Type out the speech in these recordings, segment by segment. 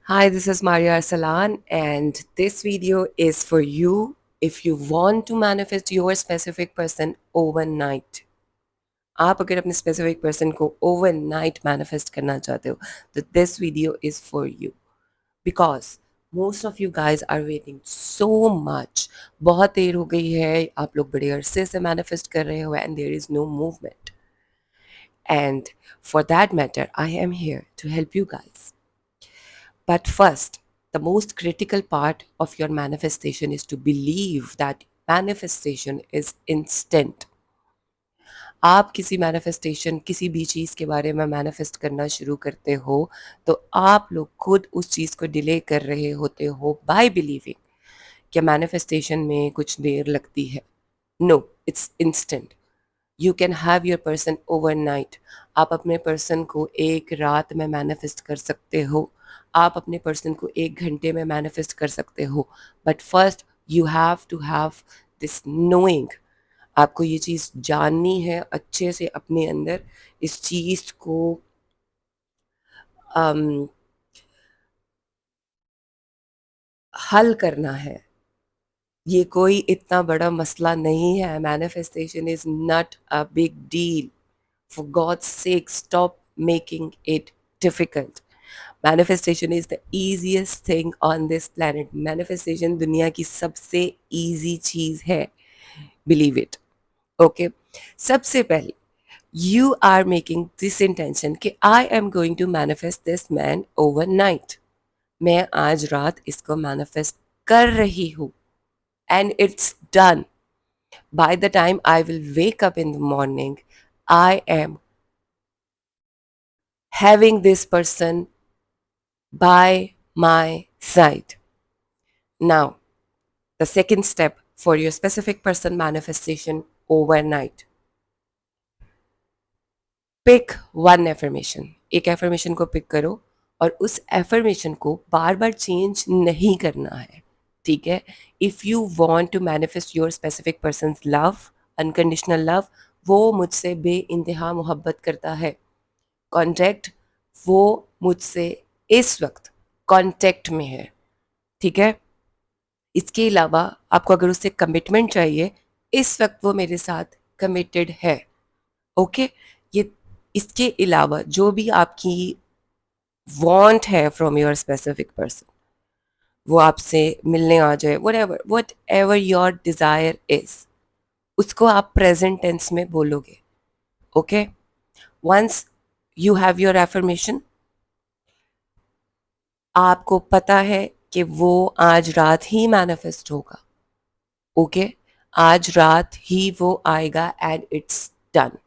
Hi, this is Maria Arsalan, and this video is for you if you want to manifest your specific person overnight. आप अगर अपने specific person को overnight manifest करना चाहते हो तो this video is for you because most of you guys are waiting so much. बहुत देर हो गई है, आप लोग बड़े अरसे से manifest कर रहे हो and there is no movement. And for that matter, I am here to help you guys. But first, the most critical part of your manifestation is to believe that manifestation is instant. आप किसी manifestation किसी भी चीज़ के बारे में manifest करना शुरू करते हो तो आप लोग खुद उस चीज़ को डिले कर रहे होते हो बाय बिलीविंग कि मैनिफेस्टेशन में कुछ देर लगती है. No, it's instant. You can have your person overnight. आप अपने पर्सन को एक रात में मैनिफेस्ट कर सकते हो. आप अपने पर्सन को एक घंटे में मैनिफेस्ट कर सकते हो. But first you have to have this knowing. आपको ये चीज़ जाननी है अच्छे से अपने अंदर. इस चीज़ को हल करना है. ये कोई इतना बड़ा मसला नहीं है. Manifestation is not a big deal. For God's sake, stop making it difficult. Manifestation is the easiest thing on this planet. Manifestation दुनिया की सबसे easy चीज़ है. Believe it. Okay. सबसे पहले you are making this intention कि I am going to manifest this man overnight. मैं आज रात इसको manifest कर रही हूँ. And it's done. By the time I will wake up in the morning, I am having this person by my side. Now, the second step for your specific person manifestation overnight. Pick one affirmation. एक affirmation को pick करो और उस affirmation को बार बार change नहीं करना है. ठीक है? If you want to manifest your specific person's love, unconditional love, वो मुझसे बेइंतहा मोहब्बत करता है. कॉन्टैक्ट, वो मुझसे इस वक्त कॉन्टैक्ट में है. ठीक है? इसके अलावा आपको अगर उससे कमिटमेंट चाहिए, इस वक्त वो मेरे साथ कमिटेड है. ओके? ये इसके अलावा जो भी आपकी वांट है फ्रॉम योर स्पेसिफिक पर्सन, वो आपसे मिलने आ जाए, whatever your desire is, उसको आप प्रेजेंट टेंस में बोलोगे. Okay? Once you have your affirmation, आपको पता है कि वो आज रात ही मैनिफेस्ट होगा. ओके? आज रात ही वो आएगा and it's done.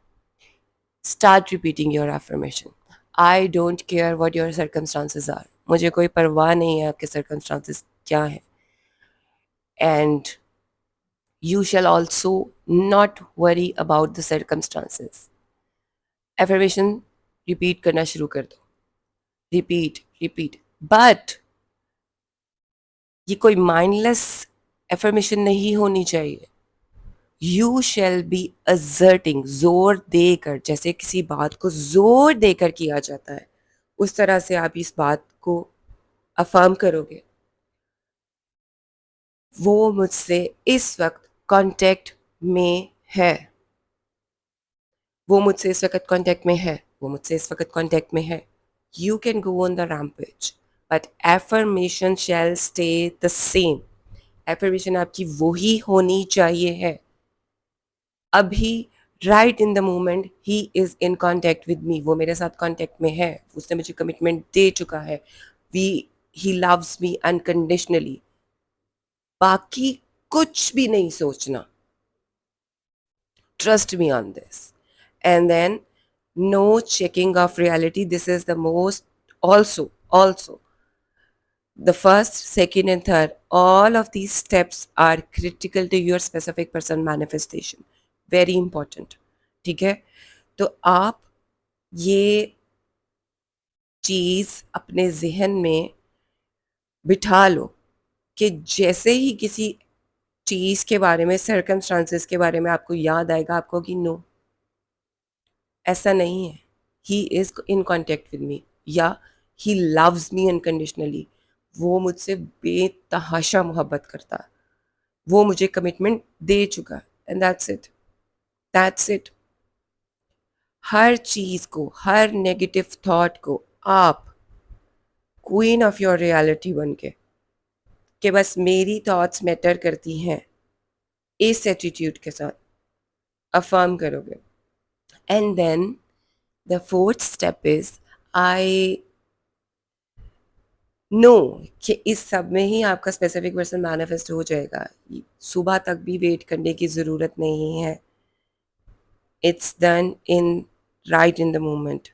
Start repeating your affirmation. I don't care what your circumstances are. मुझे कोई परवाह नहीं है आपके सर्कमस्टांसेस क्या हैं. And you shall also not worry about the circumstances. Affirmation repeat करना शुरू कर दो. Repeat repeat. बट ये कोई माइंडलेस एफर्मेशन नहीं होनी चाहिए. You shall be asserting. जोर देकर, जैसे किसी बात को जोर देकर किया जाता है, उस तरह से आप इस बात को अफर्म करोगे. वो मुझसे इस वक्त कांटेक्ट में है. वो मुझसे इस वक्त कांटेक्ट में है. वो मुझसे इस वक्त कांटेक्ट में है. You can go on the rampage but affirmation shell stay the same. Affirmation आपकी वही होनी चाहिए है. अभी right in the moment he is in contact with me. वो मेरे साथ कॉन्टैक्ट में है. उसने मुझे कमिटमेंट दे चुका है. We he loves me unconditionally. बाकी कुछ भी नहीं सोचना. Trust me on this. And then no checking of reality. This is the most also the first, second and third, all of these steps are critical to your specific person manifestation. Very important. ठीक है? तो आप ये चीज़ अपने जहन में बिठा लो कि जैसे ही किसी चीज़ के बारे में, सर्कमस्टांसेस के बारे में आपको याद आएगा, आपको कि नो, ऐसा नहीं है. He is in contact with me, या ही लव्स मी अनकंडीशनली, वो मुझसे बेतहाशा मोहब्बत करता है, वो मुझे कमिटमेंट दे चुका, and that's it, that's it. हर चीज को, हर नेगेटिव थॉट को आप क्वीन ऑफ योर रियलिटी बन के, कि बस मेरी थॉट्स मैटर करती हैं, इस एटीट्यूड के साथ अफर्म करोगे। And then the fourth step is, I know कि इस सब में ही आपका स्पेसिफिक पर्सन मैनिफेस्ट हो जाएगा, सुबह तक भी वेट करने की ज़रूरत नहीं है। It's done in right in the moment,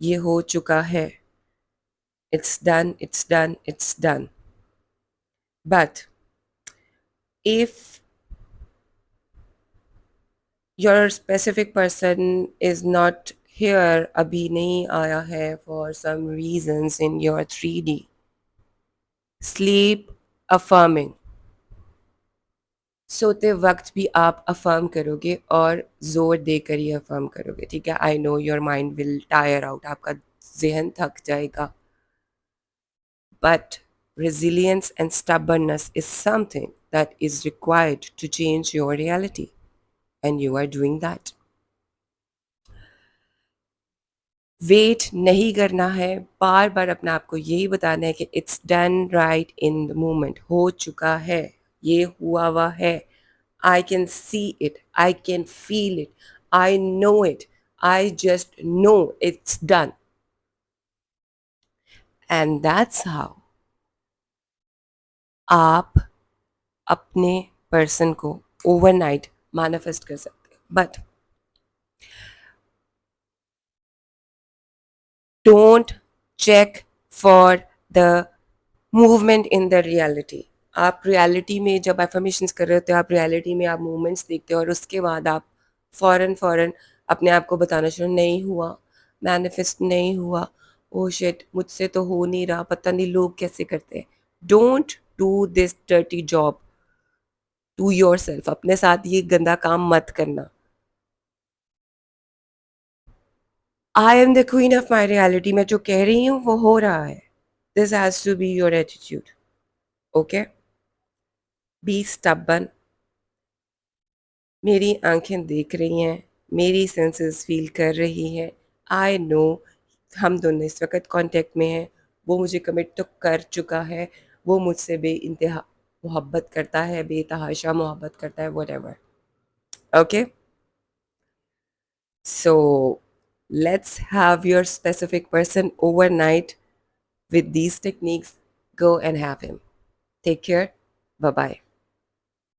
ये हो चुका है, it's done, it's done, it's done. But if your specific person is not here, अभी नहीं आया है for some reasons in your 3D, sleep affirming, सोते वक्त भी आप अफर्म करोगे और जोर देकर ही अफर्म करोगे, ठीक है। I know your mind will tire out, आपका जहन थक जाएगा, but resilience and stubbornness is something that is required to change your reality, and you are doing that. Wait नहीं करना है, बार बार अपने आप को यही बताना है कि it's done right in the moment, हो चुका है, ये हुआ हुआ है, I can see it, I can feel it, I know it, I just know it's done, and that's how आप अपने पर्सन को ओवरनाइट मैनिफेस्ट कर सकते हैं। But don't check for the movement in the reality. आप reality में जब affirmations कर रहे होते हो, आप रियलिटी में आप मूवमेंट्स देखते हो और उसके बाद आप फ़ौरन अपने आप को बताना शुरू, नहीं हुआ, मैनिफेस्ट नहीं हुआ, ओ शिट मुझसे तो हो नहीं रहा, पता नहीं लोग कैसे करते हैं। Don't do this dirty job to yourself, अपने साथ ये गंदा काम मत करना। I am the queen of my reality, मैं जो कह रही हूँ वो हो रहा है, this has to be your attitude, okay. Be stubborn, मेरी आंखें देख रही हैं, मेरी सेंसेस फील कर रही हैं, आई नो हम दोनों इस वक्त कांटेक्ट में हैं, वो मुझे कमिट तो कर चुका है, वो मुझसे बेइंतहा मोहब्बत करता है, बेतहाशा मोहब्बत करता है, whatever, okay. So let's have your specific person overnight with these techniques. Go and have him. Take care. Bye bye.